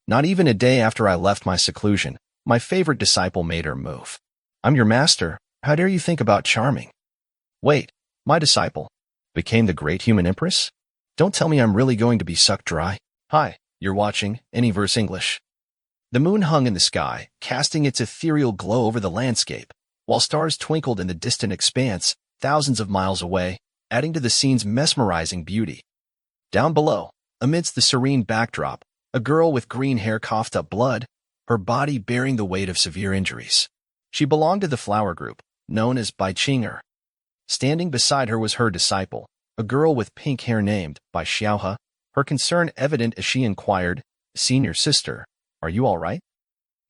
Not even a day after I left my seclusion, my favorite disciple made her move. I'm your master. How dare you think about charming? Wait, my disciple became the great human empress? Don't tell me I'm really going to be sucked dry. Hi, you're watching Anyverse English. The moon hung in the sky, casting its ethereal glow over the landscape, while stars twinkled in the distant expanse, thousands of miles away, adding to the scene's mesmerizing beauty. Down below, amidst the serene backdrop, a girl with green hair coughed up blood, her body bearing the weight of severe injuries. She belonged to the flower group, known as Bai Qing'er. Standing beside her was her disciple, a girl with pink hair named Bai Xiaohe, her concern evident as she inquired, "Senior sister, are you all right?"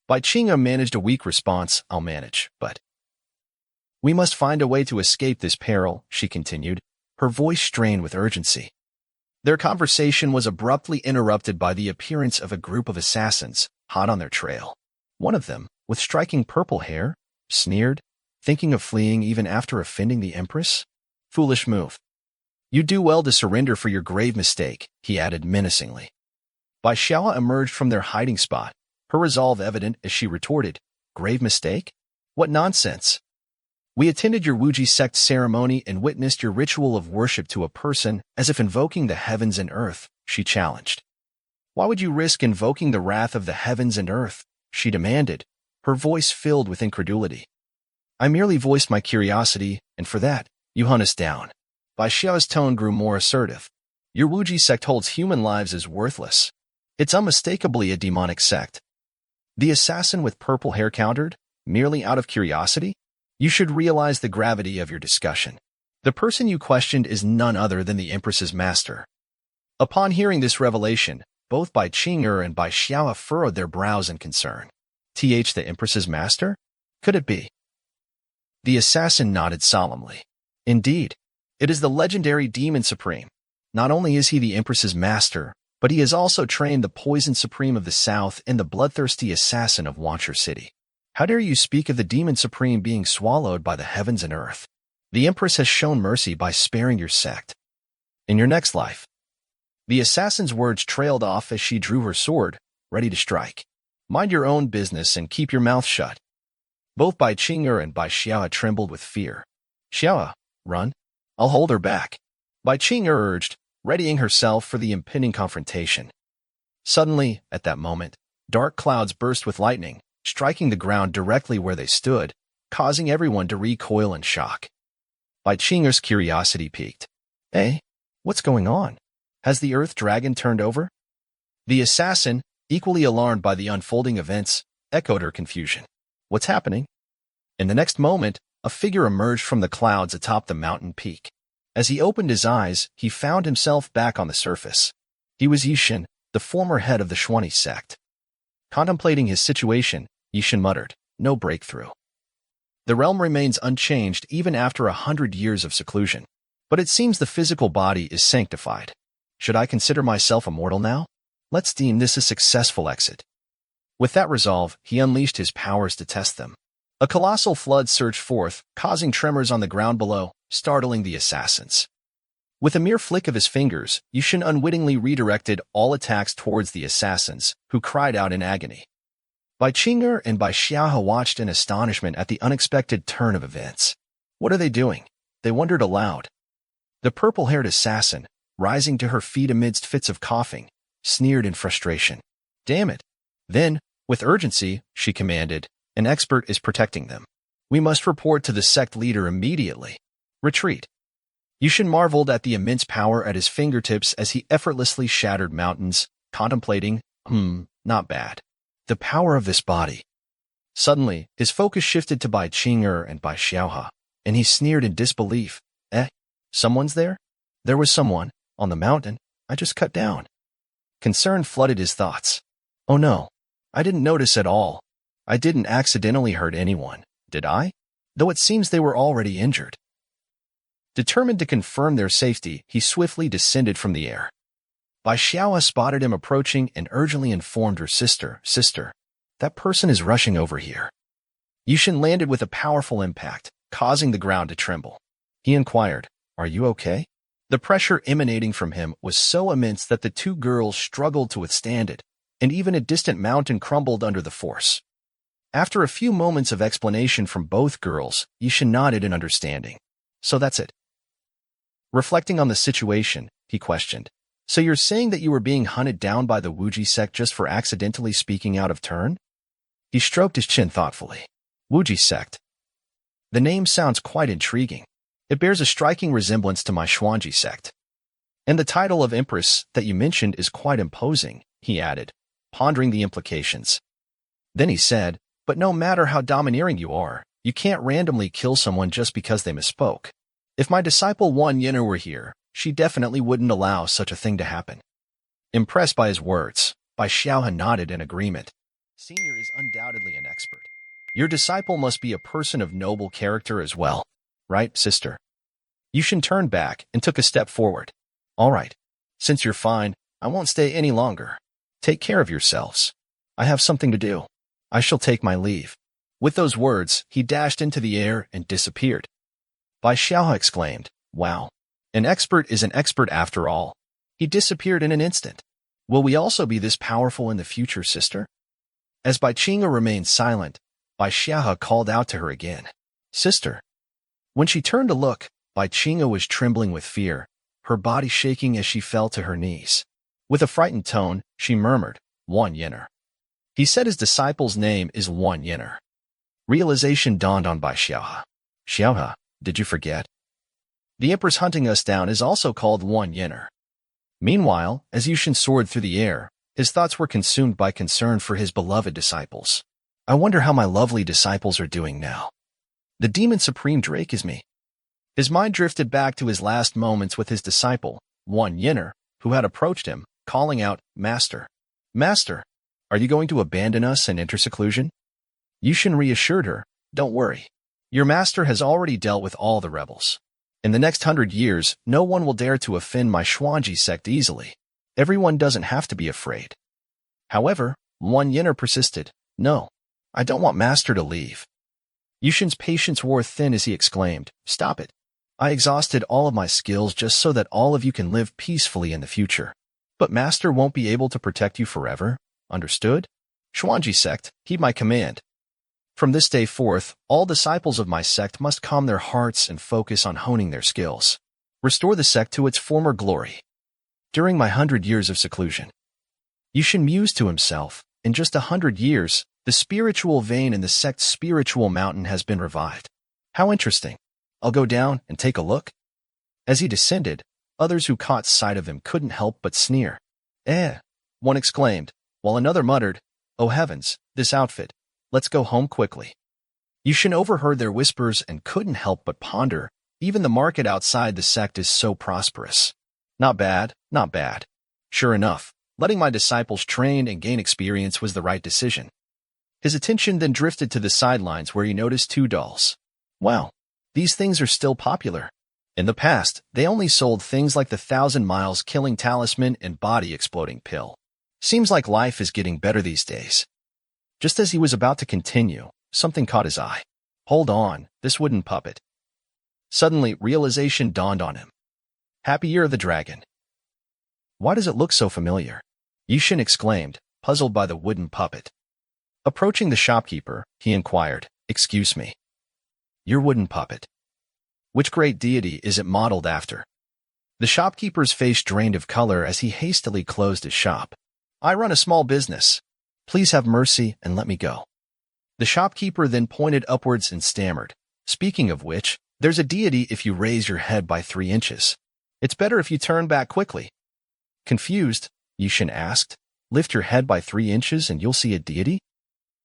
Bai Qing'er managed a weak response, "I'll manage, but..." "We must find a way to escape this peril," she continued, her voice strained with urgency. Their conversation was abruptly interrupted by the appearance of a group of assassins, hot on their trail. One of them, with striking purple hair, sneered, "Thinking of fleeing even after offending the Empress? Foolish move. You do well to surrender for your grave mistake," he added menacingly. Bai Xiaohe emerged from their hiding spot, her resolve evident as she retorted, "Grave mistake? What nonsense! We attended your Wuji sect ceremony and witnessed your ritual of worship to a person as if invoking the heavens and earth," she challenged. "Why would you risk invoking the wrath of the heavens and earth?" she demanded, her voice filled with incredulity. "I merely voiced my curiosity, and for that, you hunt us down." Bai Xiao's tone grew more assertive. "Your Wuji sect holds human lives as worthless. It's unmistakably a demonic sect." The assassin with purple hair countered, merely out of curiosity? "You should realize the gravity of your discussion. The person you questioned is none other than the Empress's master." Upon hearing this revelation, both Bai Qing'er and Bai Xiaohe furrowed their brows in concern. The Empress's master? Could it be? The assassin nodded solemnly. "Indeed, it is the legendary Demon Supreme. Not only is he the Empress's master, but he has also trained the Poison Supreme of the South and the Bloodthirsty Assassin of Wancher City. How dare you speak of the Demon Supreme being swallowed by the heavens and earth? The Empress has shown mercy by sparing your sect. In your next life." The assassin's words trailed off as she drew her sword, ready to strike. "Mind your own business and keep your mouth shut." Both Bai Qing'er and Bai Xiaohe trembled with fear. "Xiaohe, run. I'll hold her back," Bai Qing'er urged, readying herself for the impending confrontation. Suddenly, at that moment, dark clouds burst with lightning, striking the ground directly where they stood, causing everyone to recoil in shock. Bai Qing'er's curiosity piqued. "Eh? What's going on? Has the Earth Dragon turned over?" The assassin, equally alarmed by the unfolding events, echoed her confusion. "What's happening?" In the next moment, a figure emerged from the clouds atop the mountain peak. As he opened his eyes, he found himself back on the surface. He was Shen, the former head of the Demonic Sect. Contemplating his situation, Shen muttered, "No breakthrough. The realm remains unchanged even after 100 years of seclusion. But it seems the physical body is sanctified. Should I consider myself immortal now? Let's deem this a successful exit." With that resolve, he unleashed his powers to test them. A colossal flood surged forth, causing tremors on the ground below, startling the assassins. With a mere flick of his fingers, Shen unwittingly redirected all attacks towards the assassins, who cried out in agony. Bai Qing'er and Bai Xiaohe watched in astonishment at the unexpected turn of events. "What are they doing?" they wondered aloud. The purple-haired assassin, rising to her feet amidst fits of coughing, sneered in frustration. "Damn it." Then, with urgency, she commanded, "An expert is protecting them. We must report to the sect leader immediately. Retreat." Shen marveled at the immense power at his fingertips as he effortlessly shattered mountains, contemplating, not bad. The power of this body. Suddenly, his focus shifted to Bai Qing'er and Bai Xiaohe, and he sneered in disbelief. Someone's there?" "There was someone, on the mountain, I just cut down." Concern flooded his thoughts. "Oh no, I didn't notice at all. I didn't accidentally hurt anyone, did I? Though it seems they were already injured." Determined to confirm their safety, he swiftly descended from the air. Bai Xiaohe spotted him approaching and urgently informed her sister, "Sister, that person is rushing over here." Shen landed with a powerful impact, causing the ground to tremble. He inquired, "Are you okay?" The pressure emanating from him was so immense that the two girls struggled to withstand it, and even a distant mountain crumbled under the force. After a few moments of explanation from both girls, Shen nodded in understanding. So that's it. Reflecting on the situation, he questioned. So you're saying that you were being hunted down by the Wuji sect just for accidentally speaking out of turn? He stroked his chin thoughtfully. Wuji sect. The name sounds quite intriguing. It bears a striking resemblance to my Xuanji sect. And the title of Empress that you mentioned is quite imposing, he added, pondering the implications. Then he said, but no matter how domineering you are, you can't randomly kill someone just because they misspoke. If my disciple Wan Yin'er were here, she definitely wouldn't allow such a thing to happen. Impressed by his words, Bai Xiaohe nodded in agreement. Senior is undoubtedly an expert. Your disciple must be a person of noble character as well, right, sister? Shen turned back and took a step forward. All right. Since you're fine, I won't stay any longer. Take care of yourselves. I have something to do. I shall take my leave. With those words, he dashed into the air and disappeared. Bai Xiaohe exclaimed, wow. An expert is an expert after all. He disappeared in an instant. Will we also be this powerful in the future, sister? As Bai Qing'e remained silent, Bai Xiaohe called out to her again. Sister. When she turned to look, Bai Qing'e was trembling with fear, her body shaking as she fell to her knees. With a frightened tone, she murmured, Wan Yin'er. He said his disciple's name is Wan Yin'er. Realization dawned on Bai Xiaohe. Xiaohe, did you forget? The Empress hunting us down is also called Wan Yin'er. Meanwhile, as Shen soared through the air, his thoughts were consumed by concern for his beloved disciples. I wonder how my lovely disciples are doing now. The demon supreme Drake is me. His mind drifted back to his last moments with his disciple, Wan Yin'er, who had approached him, calling out, Master. Master, are you going to abandon us and enter seclusion? Shen reassured her, don't worry. Your master has already dealt with all the rebels. In the next 100 years, no one will dare to offend my Xuanji sect easily. Everyone doesn't have to be afraid. However, Wan Yin'er persisted. No, I don't want master to leave. Shen's patience wore thin as he exclaimed, stop it. I exhausted all of my skills just so that all of you can live peacefully in the future. But master won't be able to protect you forever. Understood? Xuanji sect, heed my command. From this day forth, all disciples of my sect must calm their hearts and focus on honing their skills. Restore the sect to its former glory. During my 100 years of seclusion, Shen mused to himself, in just 100 years, the spiritual vein in the sect's spiritual mountain has been revived. How interesting. I'll go down and take a look. As he descended, others who caught sight of him couldn't help but sneer. One exclaimed, while another muttered, oh heavens, this outfit. Let's go home quickly. Shen overheard their whispers and couldn't help but ponder, even the market outside the sect is so prosperous. Not bad, not bad. Sure enough, letting my disciples train and gain experience was the right decision. His attention then drifted to the sidelines where he noticed 2 dolls. Wow, these things are still popular. In the past, they only sold things like the 1,000 miles killing talisman and body exploding pill. Seems like life is getting better these days. Just as he was about to continue, something caught his eye. Hold on, this wooden puppet. Suddenly, realization dawned on him. Happy Year of the Dragon. Why does it look so familiar? Shen exclaimed, puzzled by the wooden puppet. Approaching the shopkeeper, he inquired, excuse me. Your wooden puppet. Which great deity is it modeled after? The shopkeeper's face drained of color as he hastily closed his shop. I run a small business. Please have mercy and let me go. The shopkeeper then pointed upwards and stammered, speaking of which, there's a deity if you raise your head by 3 inches. It's better if you turn back quickly. Confused, Shen asked, lift your head by 3 inches and you'll see a deity?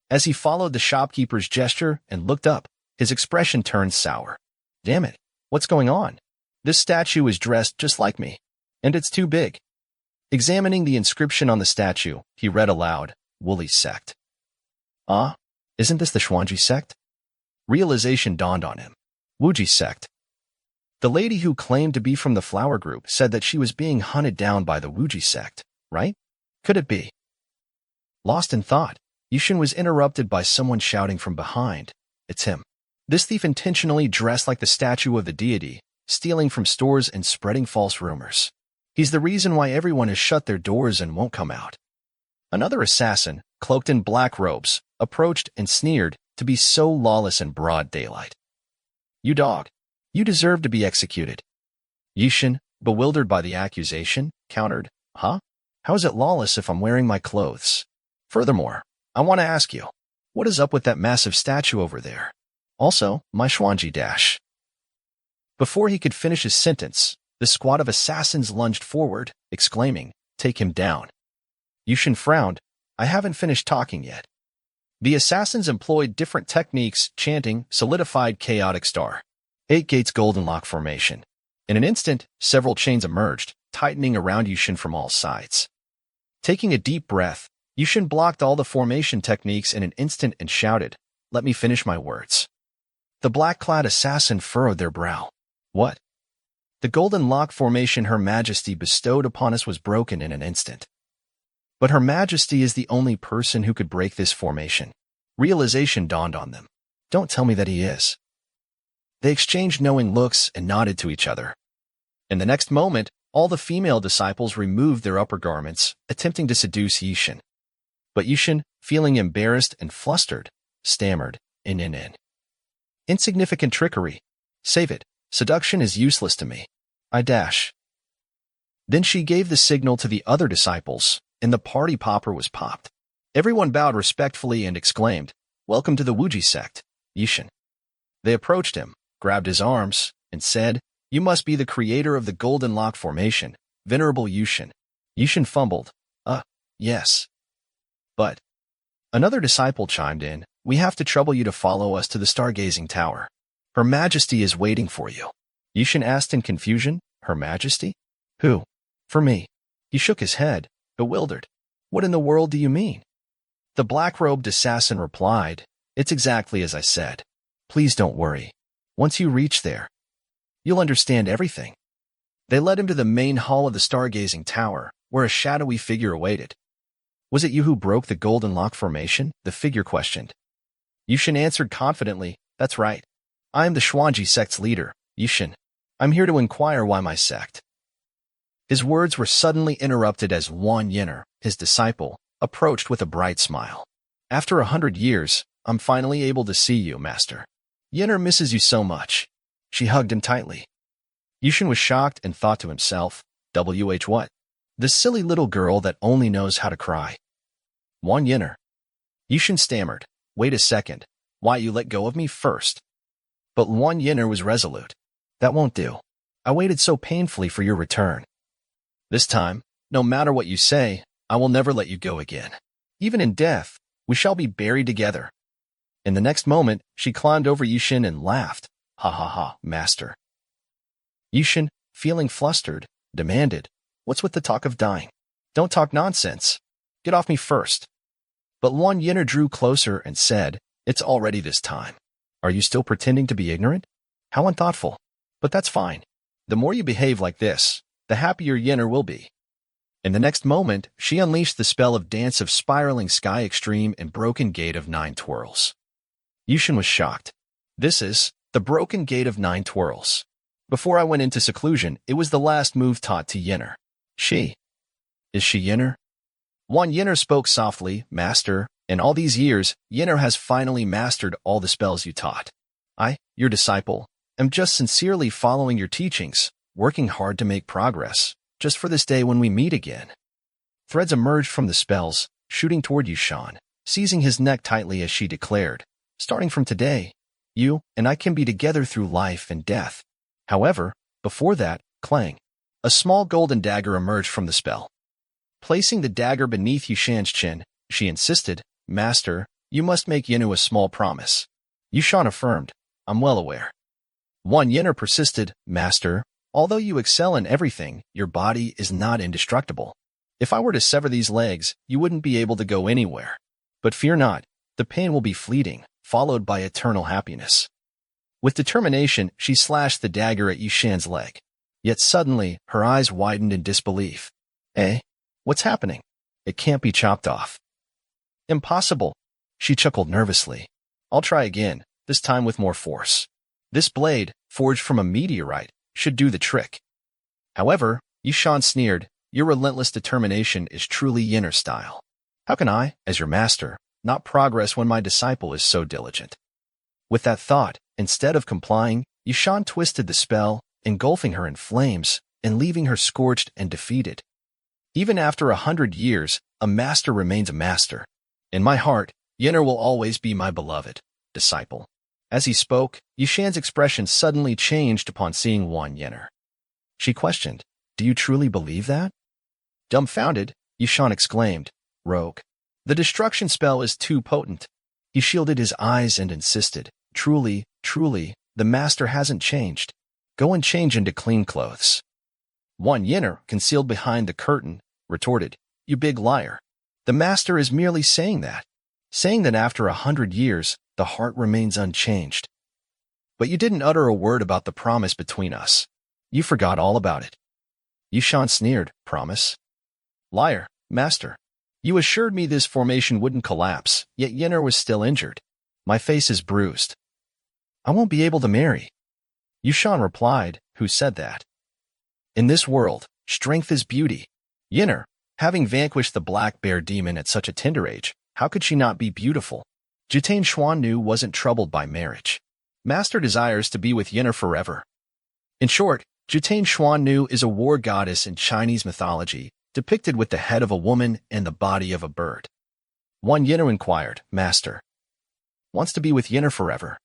As he followed the shopkeeper's gesture and looked up, his expression turned sour. Damn it, what's going on? This statue is dressed just like me, and it's too big. Examining the inscription on the statue, he read aloud, Woolly Sect. Isn't this the Xuanji sect? Realization dawned on him. Wuji sect. The lady who claimed to be from the flower group said that she was being hunted down by the Wuji sect, right? Could it be? Lost in thought, Shen was interrupted by someone shouting from behind. It's him. This thief intentionally dressed like the statue of the deity, stealing from stores and spreading false rumors. He's the reason why everyone has shut their doors and won't come out. Another assassin, cloaked in black robes, approached and sneered to be so lawless in broad daylight. You dog. You deserve to be executed. Shen, bewildered by the accusation, countered, Huh? How is it lawless if I'm wearing my clothes? Furthermore, I want to ask you, what is up with that massive statue over there? Also, my Xuanji dash. Before he could finish his sentence, the squad of assassins lunged forward, exclaiming, Take him down. Shen frowned. I haven't finished talking yet. The assassins employed different techniques, chanting solidified chaotic star. 8 gates golden lock formation. In an instant, several chains emerged, tightening around Shen from all sides. Taking a deep breath, Shen blocked all the formation techniques in an instant and shouted, Let me finish my words. The black-clad assassin furrowed their brow. What? The golden lock formation Her Majesty bestowed upon us was broken in an instant. But Her Majesty is the only person who could break this formation. Realization dawned on them. Don't tell me that he is. They exchanged knowing looks and nodded to each other. In the next moment, all the female disciples removed their upper garments, attempting to seduce Shen. But Shen, feeling embarrassed and flustered, stammered, in. Insignificant trickery. Save it. Seduction is useless to me. I dash. Then she gave the signal to the other disciples, and the party popper was popped. Everyone bowed respectfully and exclaimed, Welcome to the Wuji sect, Shen. They approached him, grabbed his arms, and said, You must be the creator of the golden lock formation, venerable Shen. Shen fumbled, yes. But another disciple chimed in, We have to trouble you to follow us to the stargazing tower. Her Majesty is waiting for you. Shen asked in confusion, Her Majesty? Who? For me. He shook his head, bewildered. What in the world do you mean? The black-robed assassin replied, It's exactly as I said. Please don't worry. Once you reach there, you'll understand everything. They led him to the main hall of the stargazing tower, where a shadowy figure awaited. Was it you who broke the golden lock formation? The figure questioned. Shen answered confidently, That's right. I am the Xuanji sect's leader, Shen. I'm here to inquire why my sect. His words were suddenly interrupted as Wan Yenner, his disciple, approached with a bright smile. After 100 years, I'm finally able to see you, Master. Yenner misses you so much. She hugged him tightly. Shen was shocked and thought to himself, what? The silly little girl that only knows how to cry. Wan Yenner. Shen stammered, Wait a second. Why you let go of me first? But Wan Yenner was resolute. That won't do. I waited so painfully for your return. This time, no matter what you say, I will never let you go again. Even in death, we shall be buried together. In the next moment, she climbed over Shen and laughed. Ha ha ha, Master. Shen, feeling flustered, demanded, What's with the talk of dying? Don't talk nonsense. Get off me first. But Wan Yenner drew closer and said, It's already this time. Are you still pretending to be ignorant? How unthoughtful. But that's fine. The more you behave like this, the happier Yenner will be. In the next moment, she unleashed the spell of Dance of Spiraling Sky Extreme and Broken Gate of 9 Twirls. Shen was shocked. This is the Broken Gate of 9 Twirls. Before I went into seclusion, it was the last move taught to Yenner. Is she Yenner? Wan Yenner spoke softly, Master. In all these years, Yenner has finally mastered all the spells you taught. I, your disciple, am just sincerely following your teachings, working hard to make progress, just for this day when we meet again. Threads emerged from the spells, shooting toward Shen, seizing his neck tightly as she declared, Starting from today, you and I can be together through life and death. However, before that, clang. A small golden dagger emerged from the spell. Placing the dagger beneath Shen's chin, she insisted, Master, you must make Yenner a small promise. Shen affirmed, I'm well aware. Wan Yenner persisted, Master, although you excel in everything, your body is not indestructible. If I were to sever these legs, you wouldn't be able to go anywhere. But fear not, the pain will be fleeting, followed by eternal happiness. With determination, she slashed the dagger at Shen's leg. Yet suddenly, her eyes widened in disbelief. What's happening? It can't be chopped off. Impossible. She chuckled nervously. I'll try again, this time with more force. This blade, forged from a meteorite, should do the trick. However, Shen sneered, Your relentless determination is truly Yenner style. How can I, as your master, not progress when my disciple is so diligent? With that thought, instead of complying, Shen twisted the spell, engulfing her in flames and leaving her scorched and defeated. Even after 100 years, a master remains a master. In my heart, Yenner will always be my beloved disciple. As he spoke, Shen's expression suddenly changed upon seeing Yenner. She questioned, "Do you truly believe that?" Dumbfounded, Shen exclaimed, "Rogue. The destruction spell is too potent." He shielded his eyes and insisted, "Truly, truly, the master hasn't changed. Go and change into clean clothes." Yenner, concealed behind the curtain, retorted, "You big liar. The master is merely saying that after 100 years, the heart remains unchanged. But you didn't utter a word about the promise between us. You forgot all about it." Shen sneered, "Promise? Liar, master. You assured me this formation wouldn't collapse, yet Yenner was still injured. My face is bruised. I won't be able to marry." Shen replied, "Who said that? In this world, strength is beauty. Yenner, having vanquished the black bear demon at such a tender age, how could she not be beautiful? Jitane Xuannu wasn't troubled by marriage. Master desires to be with Yenner forever." In short, Jitane Xuannu is a war goddess in Chinese mythology, depicted with the head of a woman and the body of a bird. Yenner inquired, "Master wants to be with Yenner forever?"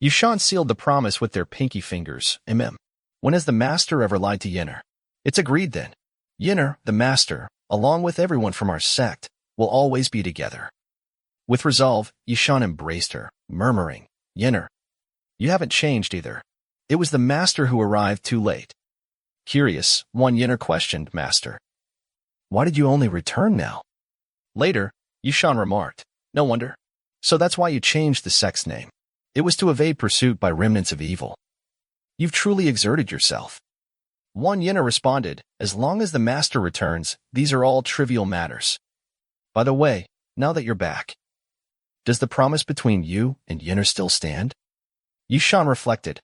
Shen sealed the promise with their pinky fingers. When has the master ever lied to Yenner? It's agreed then. Yenner, the master, along with everyone from our sect, will always be together. With resolve, Shen embraced her, murmuring, "Yenner, you haven't changed either. It was the master who arrived too late." Curious, Yenner questioned, "Master, why did you only return now?" Later, Shen remarked, "No wonder. So that's why you changed the sect's name. It was to evade pursuit by remnants of evil. You've truly exerted yourself." Yenner responded, "As long as the master returns, these are all trivial matters. By the way, now that you're back, does the promise between you and Yenner still stand?" Shen reflected,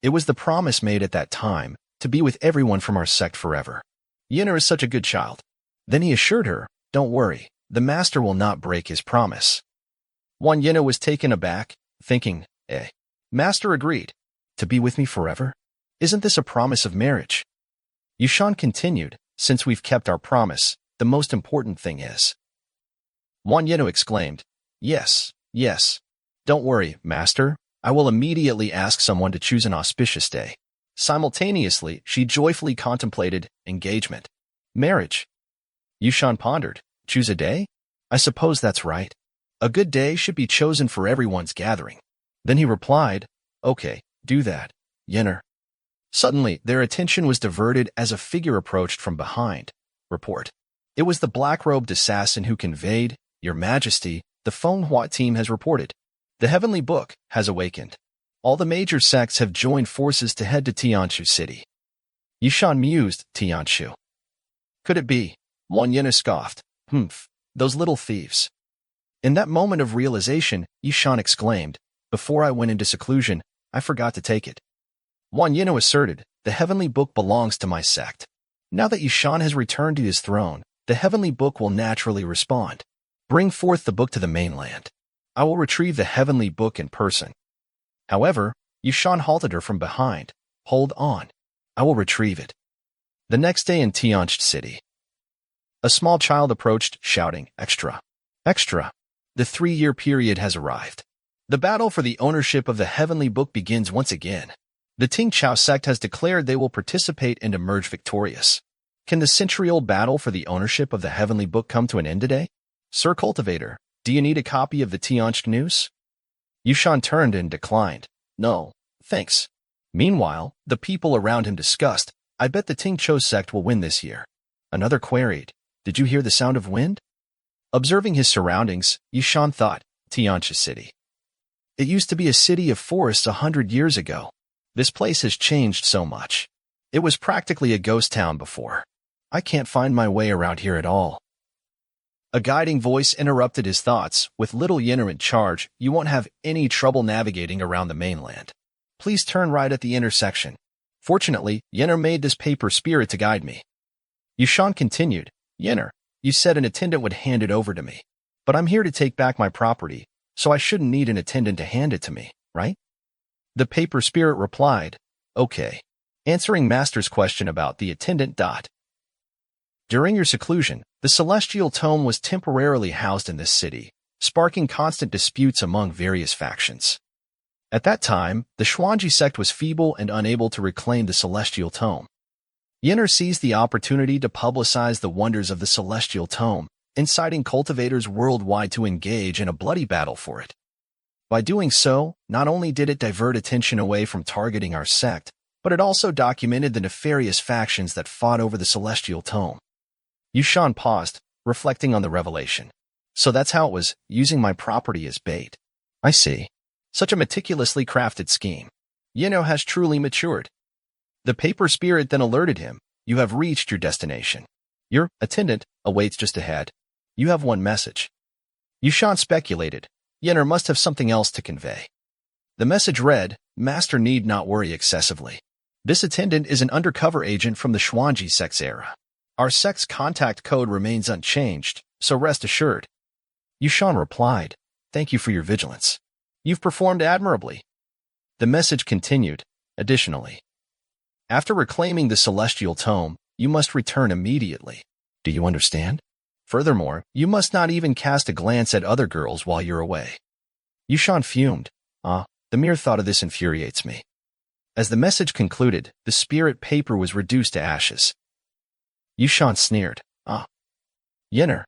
It was the promise made at that time, to be with everyone from our sect forever. Yenner is such a good child." Then he assured her, "Don't worry, the master will not break his promise." Yenner was taken aback, thinking, Master agreed to be with me forever? Isn't this a promise of marriage?" Shen continued, "Since we've kept our promise, the most important thing is." Yenner exclaimed, Yes. Don't worry, master. I will immediately ask someone to choose an auspicious day." Simultaneously, she joyfully contemplated engagement. Marriage. Shen pondered, "Choose a day? I suppose that's right. A good day should be chosen for everyone's gathering." Then he replied, "Okay, do that, Yenner." Suddenly, their attention was diverted as a figure approached from behind. Report. It was the black-robed assassin who conveyed, "Your Majesty, the Manhua team has reported. The Heavenly Book has awakened. All the major sects have joined forces to head to Tianshu City." Shen mused, "Tianshu. Could it be?" Yenner scoffed, Those little thieves." In that moment of realization, Shen exclaimed, "Before I went into seclusion, I forgot to take it." Yenner asserted, "The Heavenly Book belongs to my sect. Now that Shen has returned to his throne, the Heavenly Book will naturally respond. Bring forth the book to the mainland. I will retrieve the Heavenly Book in person." However, Shen halted her from behind. "Hold on. I will retrieve it." The next day in Tianshu City, a small child approached, shouting, "Extra! Extra! The 3-year period has arrived. The battle for the ownership of the Heavenly Book begins once again. The Ting Chao sect has declared they will participate and emerge victorious. Can the century-old battle for the ownership of the Heavenly Book come to an end today? Sir Cultivator, do you need a copy of the Tianshu news?" Shen turned and declined. "No, thanks." Meanwhile, the people around him discussed, "I bet the Ting Chao sect will win this year." Another queried, "Did you hear the sound of wind?" Observing his surroundings, Shen thought, Tianshu City. It used to be a city of forests 100 years ago. This place has changed so much. It was practically a ghost town before. I can't find my way around here at all. A guiding voice interrupted his thoughts. "With little Yenner in charge, you won't have any trouble navigating around the mainland. Please turn right at the intersection. Fortunately, Yenner made this paper spirit to guide me." Shen continued, "Yenner, You said an attendant would hand it over to me. But I'm here to take back my property, so I shouldn't need an attendant to hand it to me, right? The paper spirit replied, okay. Answering Master's question about the attendant. During your seclusion, the celestial tome was temporarily housed in this city, sparking constant disputes among various factions. At that time, the Demonic Sect was feeble and unable to reclaim the celestial tome. Yenner seized the opportunity to publicize the wonders of the celestial tome, inciting cultivators worldwide to engage in a bloody battle for it. By doing so, not only did it divert attention away from targeting our sect, but it also documented the nefarious factions that fought over the celestial tome. Yushan paused, reflecting on the revelation. So that's how it was, using my property as bait. I see. Such a meticulously crafted scheme. Yeno has truly matured. The paper spirit then alerted him, you have reached your destination. Your attendant awaits just ahead. You have one message. Yushan speculated, Yenner must have something else to convey. The message read, Master need not worry excessively. This attendant is an undercover agent from the Demonic Sect's era. Our sect's contact code remains unchanged, so rest assured. Yushan replied, thank you for your vigilance. You've performed admirably. The message continued, additionally. After reclaiming the celestial tome, you must return immediately. Do you understand? Furthermore, you must not even cast a glance at other girls while you're away. Yushan fumed. The mere thought of this infuriates me. As the message concluded, the spirit paper was reduced to ashes. Yushan sneered. Yenner.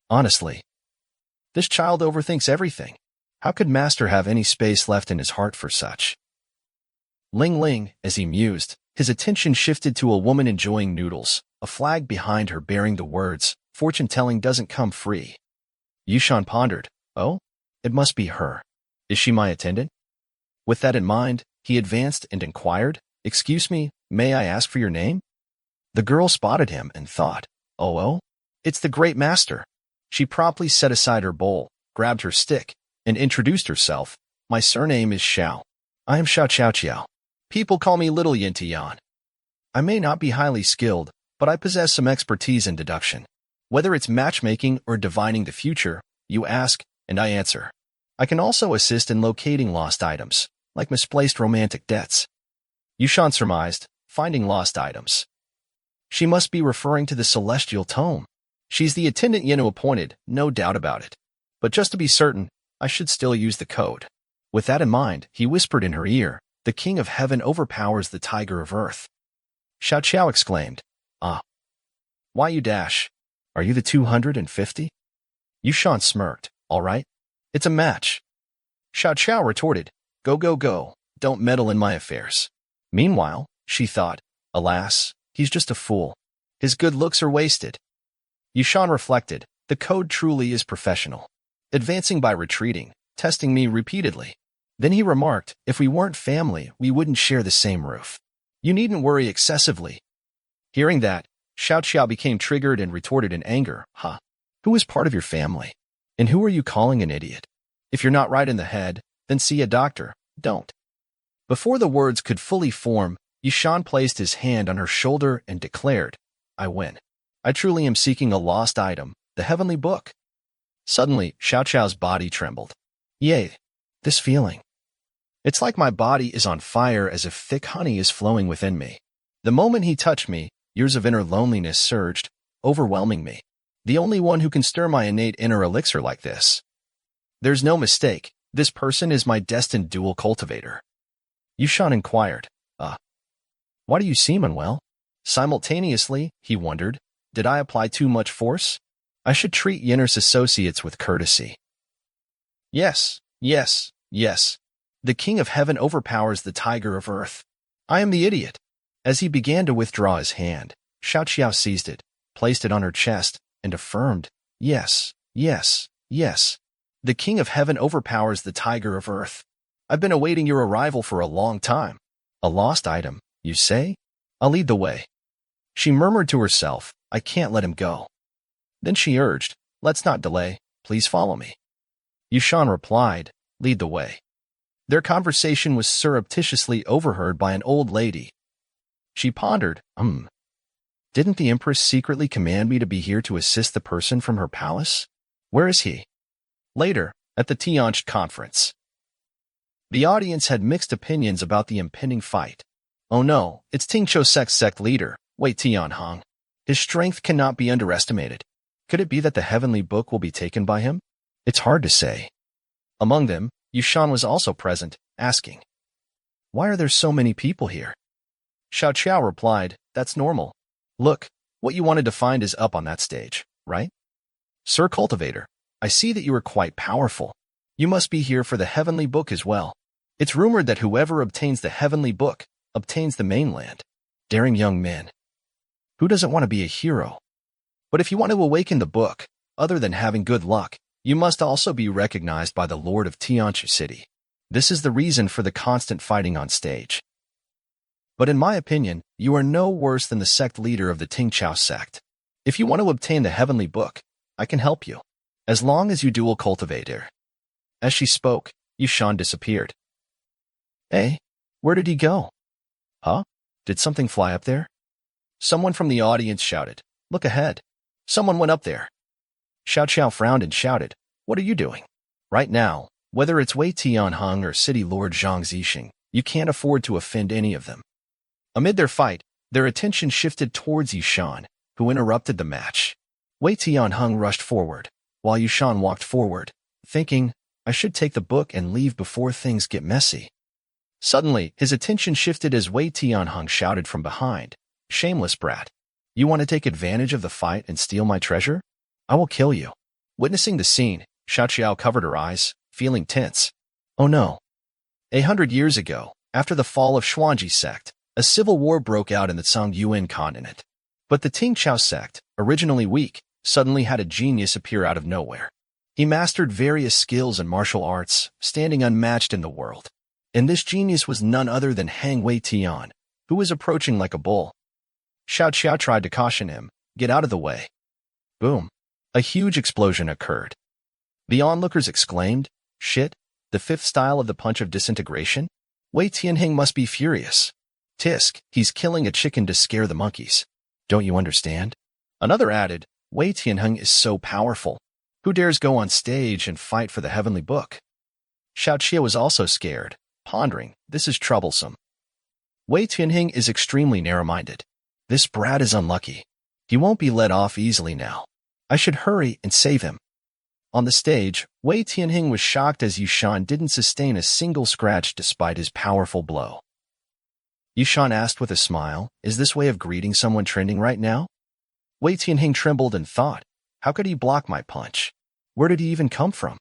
Honestly. This child overthinks everything. How could Master have any space left in his heart for such? Ling Ling, as he mused, his attention shifted to a woman enjoying noodles, a flag behind her bearing the words, fortune-telling doesn't come free. Yushan pondered. Oh? It must be her. Is she my attendant? With that in mind, he advanced and inquired, excuse me, may I ask for your name? The girl spotted him and thought, oh, it's the great master. She promptly set aside her bowl, grabbed her stick, and introduced herself. My surname is Xiao. I am Xiao Xiao Qiao. People call me Little Yin Tian. I may not be highly skilled, but I possess some expertise in deduction. Whether it's matchmaking or divining the future, you ask, and I answer. I can also assist in locating lost items, like misplaced romantic debts. Yushan surmised, finding lost items. She must be referring to the celestial tome. She's the attendant Yenu appointed, no doubt about it. But just to be certain, I should still use the code. With that in mind, he whispered in her ear, the king of heaven overpowers the tiger of earth. Xiao Qiao exclaimed, Why you dash? Are you the 250? Yushan smirked, all right. It's a match. Xiao Qiao retorted, go, don't meddle in my affairs. Meanwhile, she thought, alas, he's just a fool. His good looks are wasted. Yushan reflected, the code truly is professional. Advancing by retreating, testing me repeatedly. Then he remarked, if we weren't family, we wouldn't share the same roof. You needn't worry excessively. Hearing that, Xiao Qiao became triggered and retorted in anger, Who is part of your family? And who are you calling an idiot? If you're not right in the head, then see a doctor, don't. Before the words could fully form, Yushan placed his hand on her shoulder and declared, I win. I truly am seeking a lost item, the heavenly book. Suddenly, Xiao Qiao's body trembled. Yay, this feeling. It's like my body is on fire as if thick honey is flowing within me. The moment he touched me, years of inner loneliness surged, overwhelming me. The only one who can stir my innate inner elixir like this. There's no mistake, this person is my destined dual cultivator. Yushan inquired, Why do you seem unwell? Simultaneously, he wondered, did I apply too much force? I should treat Yenner's associates with courtesy. Yes. The king of heaven overpowers the tiger of earth. I am the idiot. As he began to withdraw his hand, Xiao Qiao seized it, placed it on her chest, and affirmed, Yes. The king of heaven overpowers the tiger of earth. I've been awaiting your arrival for a long time. A lost item, you say? I'll lead the way. She murmured to herself, I can't let him go. Then she urged, let's not delay, please follow me. Yushan replied, lead the way. Their conversation was surreptitiously overheard by an old lady. She pondered, Didn't the Empress secretly command me to be here to assist the person from her palace? Where is he? Later, at the Tianch conference. The audience had mixed opinions about the impending fight. Oh no, it's Tingqiu Sect's sect leader, Wei Tianheng. His strength cannot be underestimated. Could it be that the heavenly book will be taken by him? It's hard to say. Among them, Yushan was also present, asking, "Why are there so many people here?" Xiao Qiao replied, "That's normal. Look, what you wanted to find is up on that stage, right? Sir Cultivator, I see that you are quite powerful. You must be here for the heavenly book as well. It's rumored that whoever obtains the heavenly book obtains the mainland. Daring young men. Who doesn't want to be a hero? But if you want to awaken the book, other than having good luck, you must also be recognized by the Lord of Tianchu City. This is the reason for the constant fighting on stage. But in my opinion, you are no worse than the sect leader of the Tingqiu sect. If you want to obtain the heavenly book, I can help you, as long as you dual cultivator." As she spoke, Yushan disappeared. "Hey, where did he go? Huh? Did something fly up there?" Someone from the audience shouted, "Look ahead." Someone went up there. Xiao Qiao frowned and shouted, "What are you doing?" Right now, whether it's Wei Tianheng or City Lord Zhang Zixing, you can't afford to offend any of them. Amid their fight, their attention shifted towards Yushan, who interrupted the match. Wei Tianheng rushed forward, while Yushan walked forward, thinking, "I should take the book and leave before things get messy." Suddenly, his attention shifted as Wei Tianheng shouted from behind, "Shameless brat. You want to take advantage of the fight and steal my treasure? I will kill you." Witnessing the scene, Xiao Qiao covered her eyes, feeling tense. Oh no. 100 years ago, after the fall of Xuanji sect, a civil war broke out in the Songyuan continent. But the Tingqiu sect, originally weak, suddenly had a genius appear out of nowhere. He mastered various skills in martial arts, standing unmatched in the world. And this genius was none other than Hang Wei Tian, who was approaching like a bull. Xiao Qiao tried to caution him, "Get out of the way." Boom. A huge explosion occurred. The onlookers exclaimed, "Shit, the fifth style of the punch of disintegration? Wei Tianheng must be furious. Tisk, he's killing a chicken to scare the monkeys. Don't you understand?" Another added, "Wei Tianheng is so powerful. Who dares go on stage and fight for the heavenly book?" Xiao Qiao was also scared, pondering, "This is troublesome. Wei Tianheng is extremely narrow-minded. This brat is unlucky. He won't be let off easily now. I should hurry and save him." On the stage, Wei Tianheng was shocked as Yushan didn't sustain a single scratch despite his powerful blow. Yushan asked with a smile, "Is this way of greeting someone trending right now?" Wei Tianheng trembled and thought, how could he block my punch? Where did he even come from?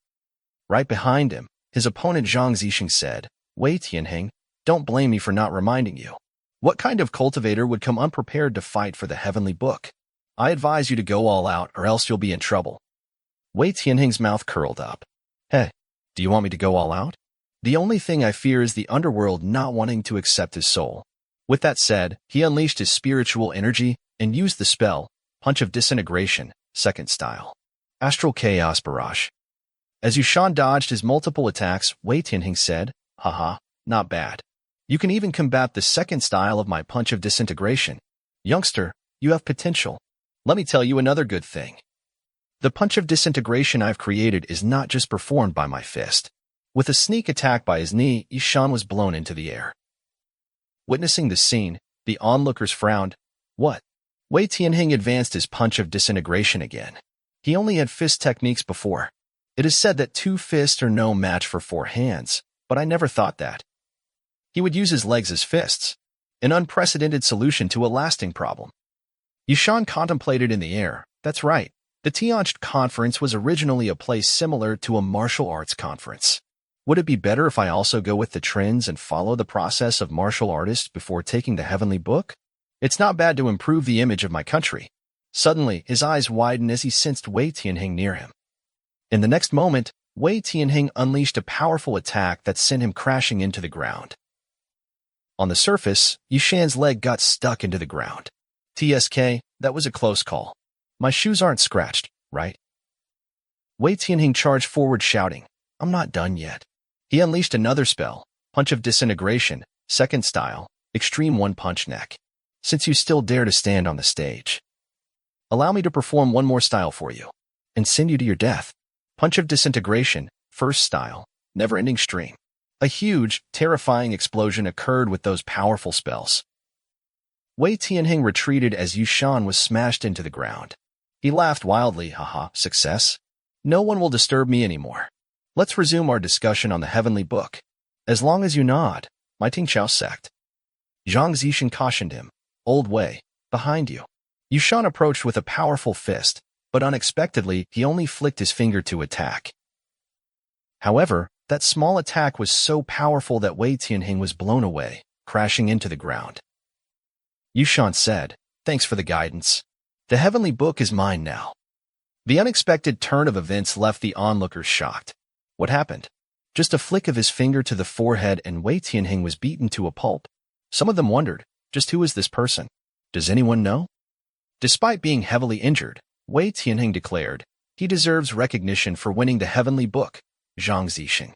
Right behind him, his opponent Zhang Zixing said, "Wei Tianheng, don't blame me for not reminding you. What kind of cultivator would come unprepared to fight for the heavenly book? I advise you to go all out or else you'll be in trouble." Wei Tianheng's mouth curled up. "Hey, do you want me to go all out? The only thing I fear is the underworld not wanting to accept his soul." With that said, he unleashed his spiritual energy and used the spell, Punch of Disintegration, second style. Astral Chaos Barrage. As Yushan dodged his multiple attacks, Wei Tianheng said, "Haha, not bad. You can even combat the second style of my Punch of Disintegration. Youngster, you have potential. Let me tell you another good thing. The Punch of Disintegration I've created is not just performed by my fist." With a sneak attack by his knee, Yushan was blown into the air. Witnessing the scene, the onlookers frowned. What? Wei Tianheng advanced his Punch of Disintegration again. He only had fist techniques before. It is said that 2 fists are no match for 4 hands, but I never thought that. He would use his legs as fists. An unprecedented solution to a lasting problem. Yushan contemplated in the air. That's right. The Tianch conference was originally a place similar to a martial arts conference. Would it be better if I also go with the trends and follow the process of martial artists before taking the heavenly book? It's not bad to improve the image of my country. Suddenly, his eyes widened as he sensed Wei Tianheng near him. In the next moment, Wei Tianheng unleashed a powerful attack that sent him crashing into the ground. On the surface, Yushan's leg got stuck into the ground. TSK, that was a close call. My shoes aren't scratched, right? Wei Tianheng charged forward shouting, "I'm not done yet." He unleashed another spell, Punch of Disintegration, second style, Extreme One Punch Neck. since you still dare to stand on the stage. Allow me to perform one more style for you, and send you to your death. Punch of Disintegration, first style, never-ending stream. A huge, terrifying explosion occurred with those powerful spells. Wei Tianheng retreated as Yushan was smashed into the ground. He laughed wildly, haha, success? No one will disturb me anymore. Let's resume our discussion on the heavenly book. As long as you nod, my Tingqiao sect. Zhang Zixin cautioned him. Old Wei, behind you. Yushan approached with a powerful fist, but unexpectedly he only flicked his finger to attack. However, that small attack was so powerful that Wei Tianheng was blown away, crashing into the ground. Yushan said, thanks for the guidance. The heavenly book is mine now. The unexpected turn of events left the onlookers shocked. What happened? Just a flick of his finger to the forehead and Wei Tianheng was beaten to a pulp. Some of them wondered, just who is this person? Does anyone know? Despite being heavily injured, Wei Tianheng declared, he deserves recognition for winning the heavenly book, Zhang Zixin.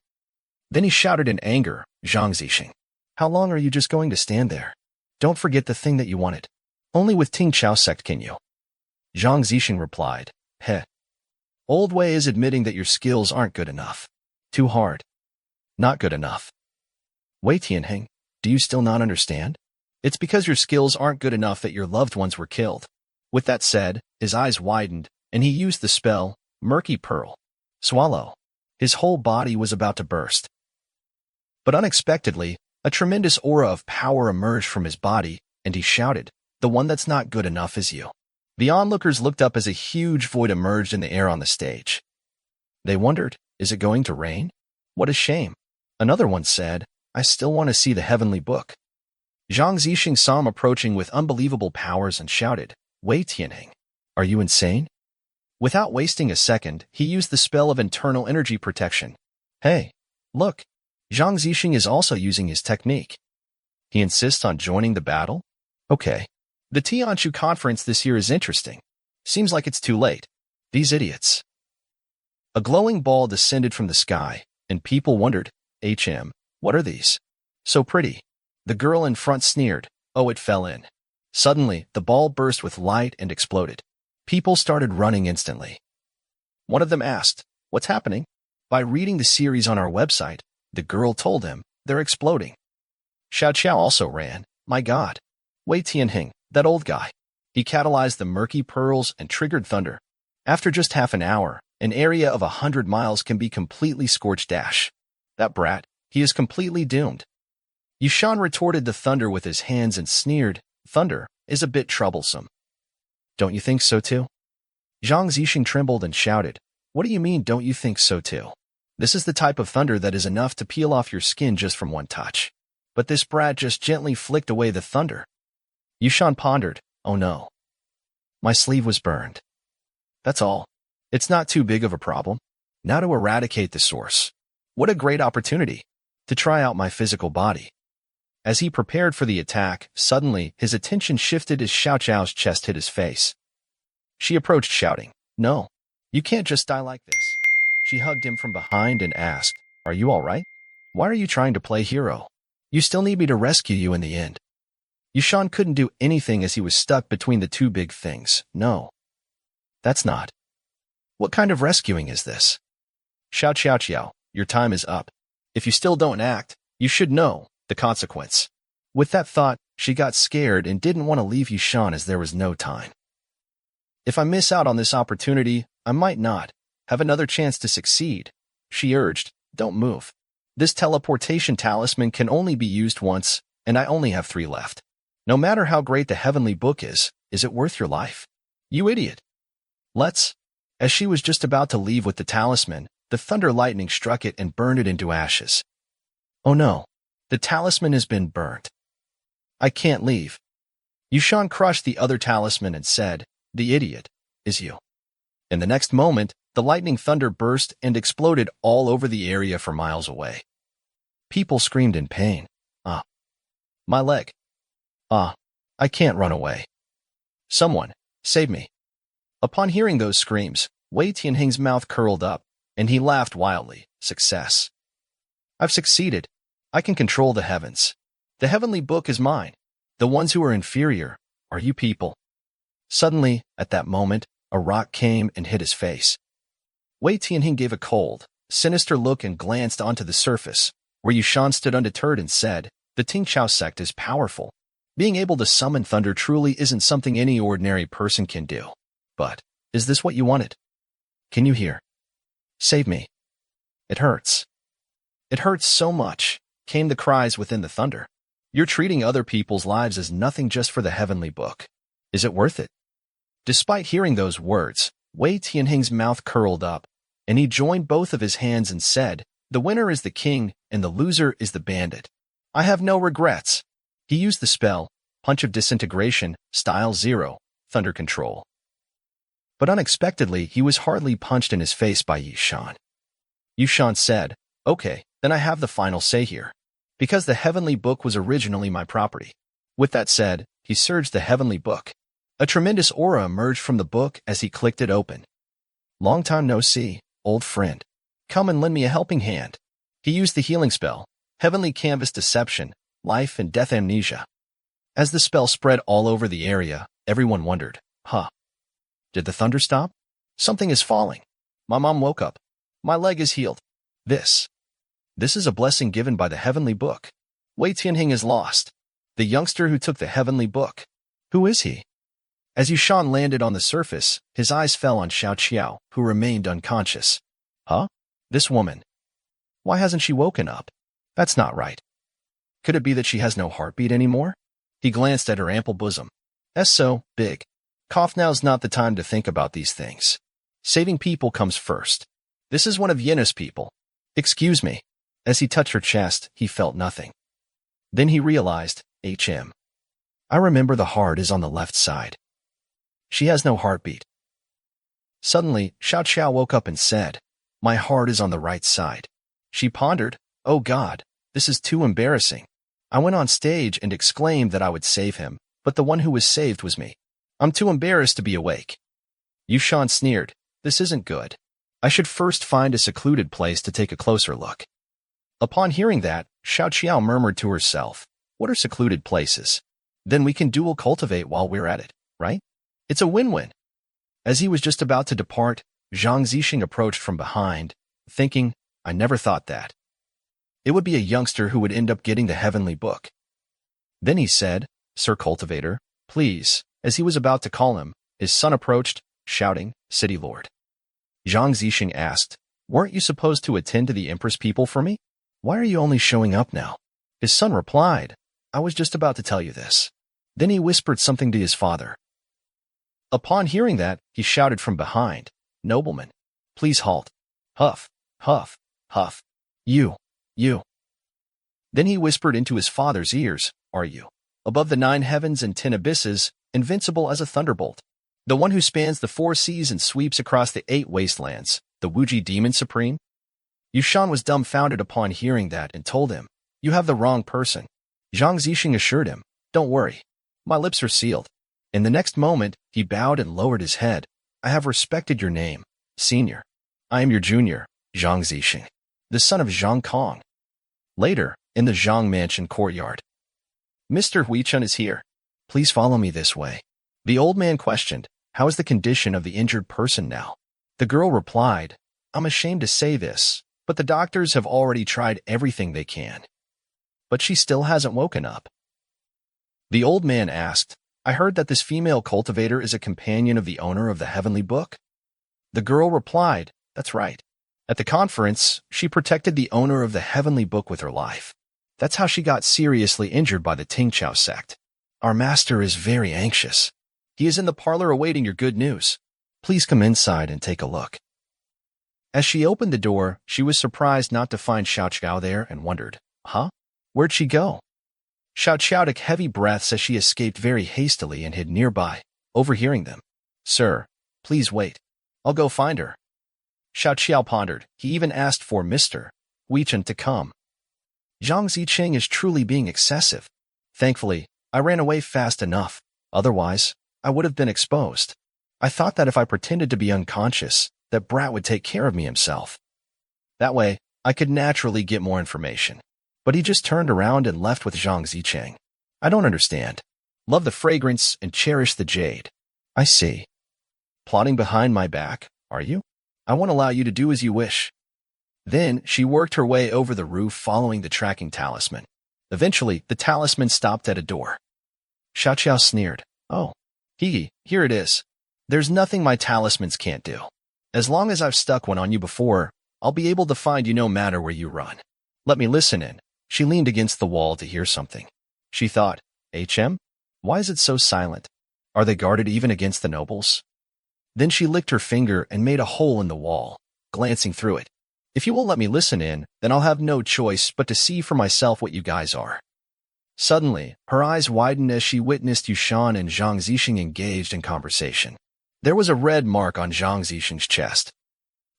Then he shouted in anger, Zhang Zixin, how long are you just going to stand there? Don't forget the thing that you wanted. Only with Tingqiao sect can you. Zhang Zixin replied, heh. Old Wei is admitting that your skills aren't good enough. Too hard. Not good enough. Wei Tianheng, do you still not understand? It's because your skills aren't good enough that your loved ones were killed. With that said, his eyes widened, and he used the spell, Murky Pearl. Swallow. His whole body was about to burst. But unexpectedly, a tremendous aura of power emerged from his body, and he shouted, the one that's not good enough is you. The onlookers looked up as a huge void emerged in the air on the stage. They wondered, is it going to rain? What a shame. Another one said, I still want to see the heavenly book. Zhang Zixin saw him approaching with unbelievable powers and shouted, Wei Tianheng, are you insane? Without wasting a second, he used the spell of internal energy protection. Hey, look. Zhang Zixin is also using his technique. He insists on joining the battle? Okay. The Tianshu conference this year is interesting. Seems like it's too late. These idiots. A glowing ball descended from the sky, and people wondered, what are these? So pretty. The girl in front sneered, oh, it fell in. Suddenly, the ball burst with light and exploded. People started running instantly. One of them asked, what's happening? By reading the series on our website, the girl told him, they're exploding. Xiao Qiao also ran. My God. Wei Tianheng, that old guy. He catalyzed the murky pearls and triggered thunder. After just half an hour, an area of 100 miles can be completely scorched ash. That brat, he is completely doomed. Yushan retorted the thunder with his hands and sneered, thunder is a bit troublesome. Don't you think so too? Zhang Zixin trembled and shouted, what do you mean don't you think so too? This is the type of thunder that is enough to peel off your skin just from one touch. But this brat just gently flicked away the thunder. Yushan pondered, oh no. My sleeve was burned. That's all. It's not too big of a problem. Now to eradicate the source. What a great opportunity. To try out my physical body. As he prepared for the attack, suddenly his attention shifted as Xiao Qiao's chest hit his face. She approached shouting, no, you can't just die like this. She hugged him from behind and asked, are you all right? Why are you trying to play hero? You still need me to rescue you in the end. Yushan couldn't do anything as he was stuck between the two big things. No. That's not. What kind of rescuing is this? Xiao, your time is up. If you still don't act, you should know the consequence. With that thought, she got scared and didn't want to leave Yushan as there was no time. If I miss out on this opportunity, I might not have another chance to succeed, she urged. Don't move. This teleportation talisman can only be used once, and I only have 3 left. No matter how great the heavenly book is it worth your life? You idiot. Let's. As she was just about to leave with the talisman, the thunder lightning struck it and burned it into ashes. Oh no. The talisman has been burnt. I can't leave. Yushan crushed the other talisman and said, the idiot is you. In the next moment, the lightning thunder burst and exploded all over the area for miles away. People screamed in pain. Ah. My leg. Ah. I can't run away. Someone, save me. Upon hearing those screams, Wei Tianheng's mouth curled up, and he laughed wildly. Success. I've succeeded. I can control the heavens. The heavenly book is mine. The ones who are inferior Are you people? Suddenly, at that moment, a rock came and hit his face. Wei Tianhing gave a cold, sinister look and glanced onto the surface, where Yushan stood undeterred and said, "The Tingqiao sect is powerful. Being able to summon thunder truly isn't something any ordinary person can do. But, is this what you wanted? Can you hear? Save me. It hurts. It hurts so much," came the cries within the thunder. "You're treating other people's lives as nothing just for the heavenly book. Is it worth it?" Despite hearing those words, Wei Tianhing's mouth curled up, and he joined both of his hands and said, "The winner is the king, and the loser is the bandit. I have no regrets." He used the spell, Punch of Disintegration, Style 0, Thunder Control. But unexpectedly, he was hardly punched in his face by Yushan. Yushan said, "Okay, then I have the final say here, because the heavenly book was originally my property." With that said, he surged the heavenly book. A tremendous aura emerged from the book as he clicked it open. "Long time no see, old friend. Come and lend me a helping hand." He used the healing spell, Heavenly Canvas Deception, Life and Death Amnesia. As the spell spread all over the area, everyone wondered, did the thunder stop? Something is falling. My mom woke up. My leg is healed. This is a blessing given by the heavenly book. Wei Tianhing is lost. The youngster who took the heavenly book. Who is he? As Yushan landed on the surface, his eyes fell on Xiao Qiao, who remained unconscious. This woman. Why hasn't she woken up? That's not right. Could it be that she has no heartbeat anymore? He glanced at her ample bosom. So big. Cough, now's not the time to think about these things. Saving people comes first. This is one of Yenna's people. Excuse me. As he touched her chest, he felt nothing. Then he realized, I remember the heart is on the left side. She has no heartbeat. Suddenly, Xiao Qiao woke up and said, "My heart is on the right side." She pondered, "Oh God, this is too embarrassing." I went on stage and exclaimed that I would save him, but the one who was saved was me. I'm too embarrassed to be awake. Yushan sneered, "This isn't good. I should first find a secluded place to take a closer look." Upon hearing that, Xiao Qiao murmured to herself, "What are secluded places? Then we can dual cultivate while we're at it, right? It's a win-win." As he was just about to depart, Zhang Zixing approached from behind, thinking, "I never thought that. It would be a youngster who would end up getting the heavenly book." Then he said, "Sir Cultivator, please." As he was about to call him, his son approached, shouting, "City Lord." Zhang Zixing asked, "Weren't you supposed to attend to the Empress people for me? Why are you only showing up now?" His son replied, "I was just about to tell you this." Then he whispered something to his father. Upon hearing that, he shouted from behind, "Nobleman, please halt. Huff, huff, huff. You. Then he whispered into his father's ears, "Are you, above the 9 heavens and 10 abysses, invincible as a thunderbolt? The one who spans the 4 seas and sweeps across the 8 wastelands, the Wuji Demon Supreme?" Yushan was dumbfounded upon hearing that and told him, "You have the wrong person." Zhang Zixing assured him, "Don't worry. My lips are sealed." In the next moment, he bowed and lowered his head. "I have respected your name, Senior. I am your junior, Zhang Zixing, the son of Zhang Kong." Later, in the Zhang Mansion courtyard. "Mr. Huichun is here. Please follow me this way." The old man questioned, "How is the condition of the injured person now?" The girl replied, "I'm ashamed to say this, but the doctors have already tried everything they can. But she still hasn't woken up." The old man asked, "I heard that this female cultivator is a companion of the owner of the heavenly book?" The girl replied, "That's right. At the conference, she protected the owner of the heavenly book with her life. That's how she got seriously injured by the Tingqiao sect. Our master is very anxious. He is in the parlor awaiting your good news. Please come inside and take a look." As she opened the door, she was surprised not to find Xiao Qiao there and wondered, Where'd she go? Xiao Qiao took heavy breaths as she escaped very hastily and hid nearby, overhearing them. "Sir, please wait. I'll go find her." Xiao Qiao pondered. He even asked for Mr. Huichun to come. Zhang Zixing is truly being excessive. Thankfully, I ran away fast enough. Otherwise, I would have been exposed. I thought that if I pretended to be unconscious, that Brat would take care of me himself. That way, I could naturally get more information. But he just turned around and left with Zhang Zixing. I don't understand. Love the fragrance and cherish the jade. I see. Plotting behind my back, are you? I won't allow you to do as you wish. Then she worked her way over the roof following the tracking talisman. Eventually, the talisman stopped at a door. Xiao Qiao sneered. Oh, here it is. There's nothing my talismans can't do. As long as I've stuck one on you before, I'll be able to find you no matter where you run. Let me listen in. She leaned against the wall to hear something. She thought, why is it so silent? Are they guarded even against the nobles? Then she licked her finger and made a hole in the wall, glancing through it. If you won't let me listen in, then I'll have no choice but to see for myself what you guys are. Suddenly, her eyes widened as she witnessed Yushan and Zhang Zixing engaged in conversation. There was a red mark on Zhang Zixing's chest.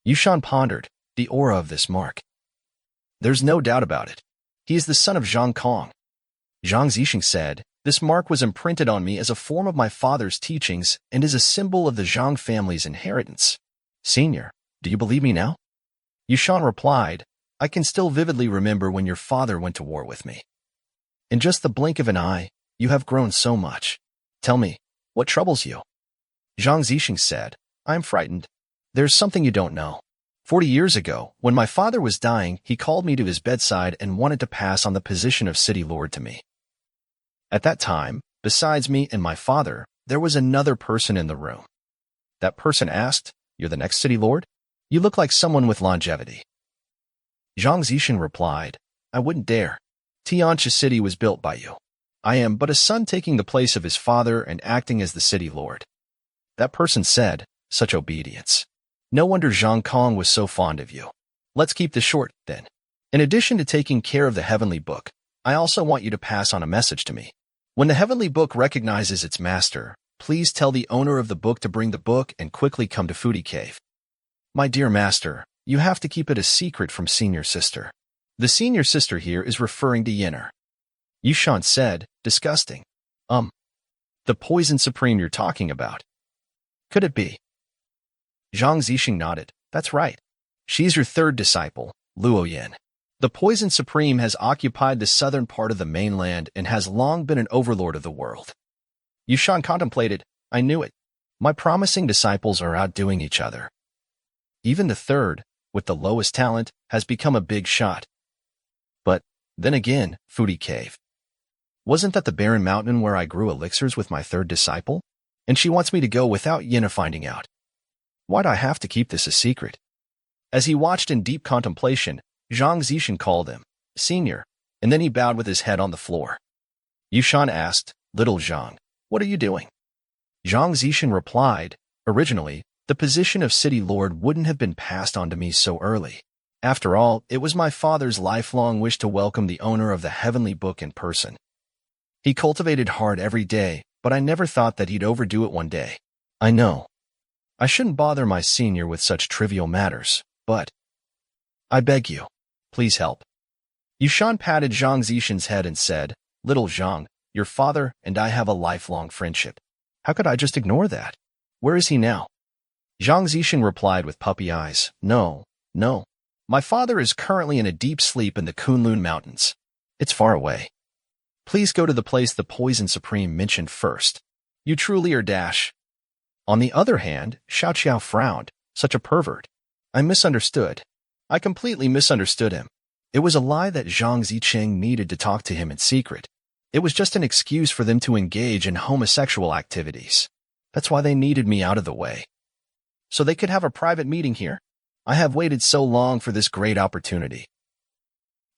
Yushan pondered the aura of this mark. There's no doubt about it. He is the son of Zhang Kong. Zhang Zixing said, this mark was imprinted on me as a form of my father's teachings and is a symbol of the Zhang family's inheritance. Senior, do you believe me now? Yushan replied, I can still vividly remember when your father went to war with me. In just the blink of an eye, you have grown so much. Tell me, what troubles you? Zhang Zixing said, I'm frightened. There's something you don't know. 40 years ago, when my father was dying, he called me to his bedside and wanted to pass on the position of city lord to me. At that time, besides me and my father, there was another person in the room. That person asked, You're the next city lord? You look like someone with longevity. Zhang Zixing replied, I wouldn't dare. Tianxia City was built by you. I am but a son taking the place of his father and acting as the city lord. That person said, Such obedience. No wonder Zhang Kong was so fond of you. Let's keep this short, then. In addition to taking care of the heavenly book, I also want you to pass on a message to me. When the heavenly book recognizes its master, please tell the owner of the book to bring the book and quickly come to Foodie Cave. My dear master, you have to keep it a secret from senior sister. The senior sister here is referring to Yinner. Yushan said, disgusting. The poison supreme you're talking about. Could it be? Zhang Zixing nodded. That's right. She's your third disciple, Luo Yin. The poison supreme has occupied the southern part of the mainland and has long been an overlord of the world. Yushan contemplated. I knew it. My promising disciples are outdoing each other. Even the third, with the lowest talent, has become a big shot. But, then again, Foodie Cave. Wasn't that the barren mountain where I grew elixirs with my third disciple? And she wants me to go without Yinna finding out. Why'd I have to keep this a secret? As he watched in deep contemplation, Zhang Zixing called him, Senior, and then he bowed with his head on the floor. Yushan asked, Little Zhang, what are you doing? Zhang Zixing replied, Originally, the position of city lord wouldn't have been passed on to me so early. After all, it was my father's lifelong wish to welcome the owner of the heavenly book in person. He cultivated hard every day, but I never thought that he'd overdo it one day. I know. I shouldn't bother my senior with such trivial matters, but I beg you, please help. Yushan patted Zhang Zixing's head and said, Little Zhang, your father and I have a lifelong friendship. How could I just ignore that? Where is he now? Zhang Zixing replied with puppy eyes, No. My father is currently in a deep sleep in the Kunlun Mountains. It's far away. Please go to the place the Poison Supreme mentioned first. You truly are dash. On the other hand, Xiao Qiao frowned. Such a pervert. I misunderstood. I completely misunderstood him. It was a lie that Zhang Zicheng needed to talk to him in secret. It was just an excuse for them to engage in homosexual activities. That's why they needed me out of the way. So they could have a private meeting here? I have waited so long for this great opportunity.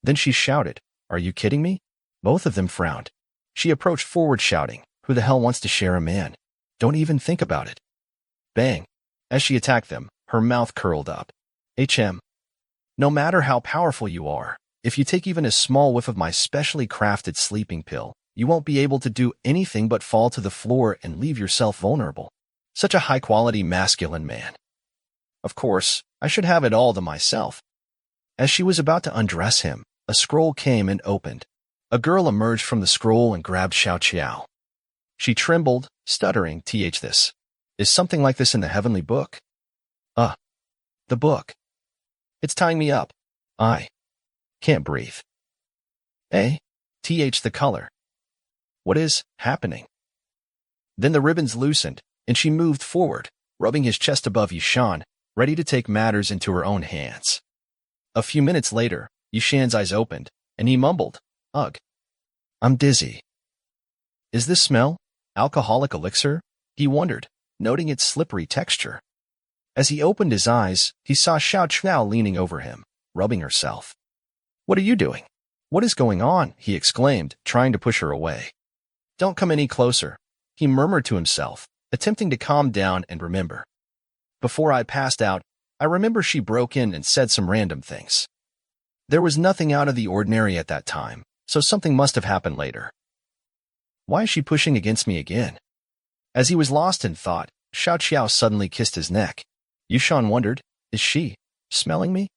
Then she shouted, Are you kidding me? Both of them frowned. She approached forward shouting, Who the hell wants to share a man? Don't even think about it. Bang. As she attacked them, her mouth curled up. No matter how powerful you are, if you take even a small whiff of my specially crafted sleeping pill, you won't be able to do anything but fall to the floor and leave yourself vulnerable. Such a high-quality masculine man. Of course, I should have it all to myself. As she was about to undress him, a scroll came and opened. A girl emerged from the scroll and grabbed Xiao Qiao. She trembled, stuttering, This. Is something like this in the heavenly book? The book. It's tying me up. I can't breathe. The color. What is happening? Then the ribbons loosened, and she moved forward, rubbing his chest above Yushan, ready to take matters into her own hands. A few minutes later, Yushan's eyes opened, and he mumbled, "Ugh. I'm dizzy. Is this smell alcoholic elixir?" He wondered, noting its slippery texture. As he opened his eyes, he saw Xiao Chuao leaning over him, rubbing herself. "What are you doing? What is going on?" he exclaimed, trying to push her away. "Don't come any closer," he murmured to himself, attempting to calm down and remember. "Before I passed out, I remember she broke in and said some random things. There was nothing out of the ordinary at that time, so something must have happened later. Why is she pushing against me again?" As he was lost in thought, Xiao Qiao suddenly kissed his neck. Yushan wondered, "Is she smelling me?"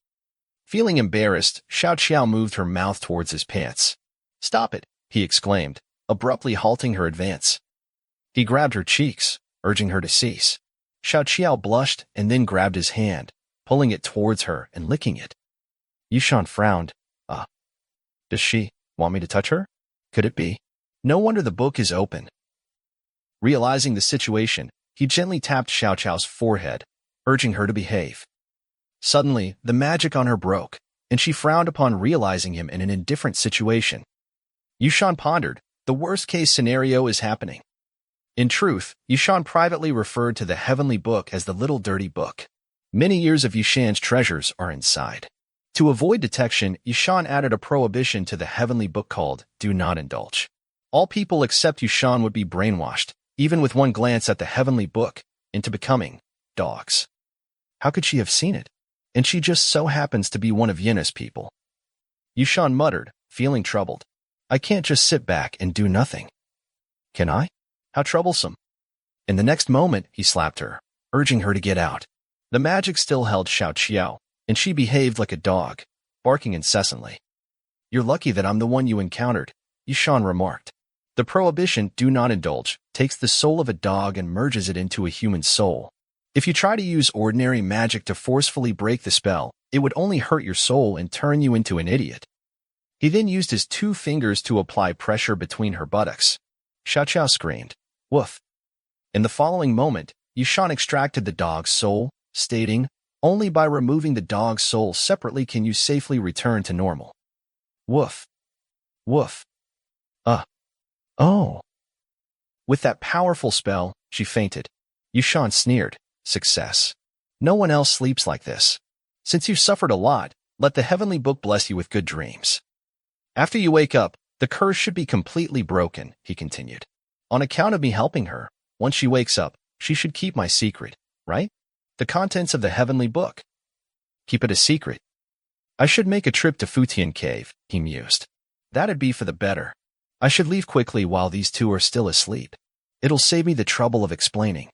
Feeling embarrassed, Xiao Qiao moved her mouth towards his pants. "Stop it," he exclaimed, abruptly halting her advance. He grabbed her cheeks, urging her to cease. Xiao Qiao blushed and then grabbed his hand, pulling it towards her and licking it. Yushan frowned. Does she want me to touch her? Could it be? No wonder the book is open." Realizing the situation, he gently tapped Xiao Qiao's forehead, urging her to behave. Suddenly, the magic on her broke, and she frowned upon realizing him in an indifferent situation. Yushan pondered, the worst-case scenario is happening. In truth, Yushan privately referred to the heavenly book as the Little Dirty Book. Many years of Yushan's treasures are inside. To avoid detection, Yushan added a prohibition to the heavenly book called "Do Not Indulge." All people except Yushan would be brainwashed, even with one glance at the heavenly book, into becoming dogs. How could she have seen it? And she just so happens to be one of Yena's people. Yushan muttered, feeling troubled. "I can't just sit back and do nothing. Can I? How troublesome." In the next moment, he slapped her, urging her to get out. The magic still held Xiao Qiao, and she behaved like a dog, barking incessantly. "You're lucky that I'm the one you encountered," Yushan remarked. The prohibition, "Do Not Indulge," takes the soul of a dog and merges it into a human soul. If you try to use ordinary magic to forcefully break the spell, it would only hurt your soul and turn you into an idiot. He then used his 2 fingers to apply pressure between her buttocks. Xiao Qiao screamed, "Woof!" In the following moment, Yushan extracted the dog's soul, stating, "Only by removing the dog's soul separately can you safely return to normal." Woof. Woof. Oh. With that powerful spell, she fainted. Yushan sneered, "Success. No one else sleeps like this. Since you've suffered a lot, let the heavenly book bless you with good dreams. After you wake up, the curse should be completely broken," he continued. "On account of me helping her, once she wakes up, she should keep my secret, right? The contents of the heavenly book. Keep it a secret. I should make a trip to Futian Cave," he mused. "That'd be for the better. I should leave quickly while these 2 are still asleep. It'll save me the trouble of explaining."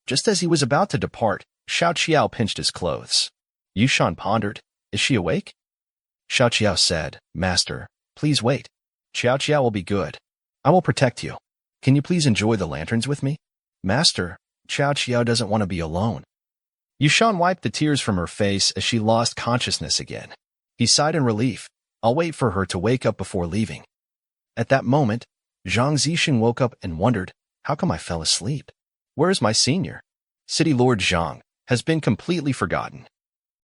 Just as he was about to depart, Xiao Qiao pinched his clothes. Yushan pondered, "Is she awake?" Xiao Qiao said, "Master, please wait. Xiao Qiao will be good. I will protect you. Can you please enjoy the lanterns with me?" "Master, Xiao Qiao doesn't want to be alone." Yushan wiped the tears from her face as she lost consciousness again. He sighed in relief. "I'll wait for her to wake up before leaving." At that moment, Zhang Zixin woke up and wondered, "How come I fell asleep? Where is my senior?" City Lord Zhang has been completely forgotten.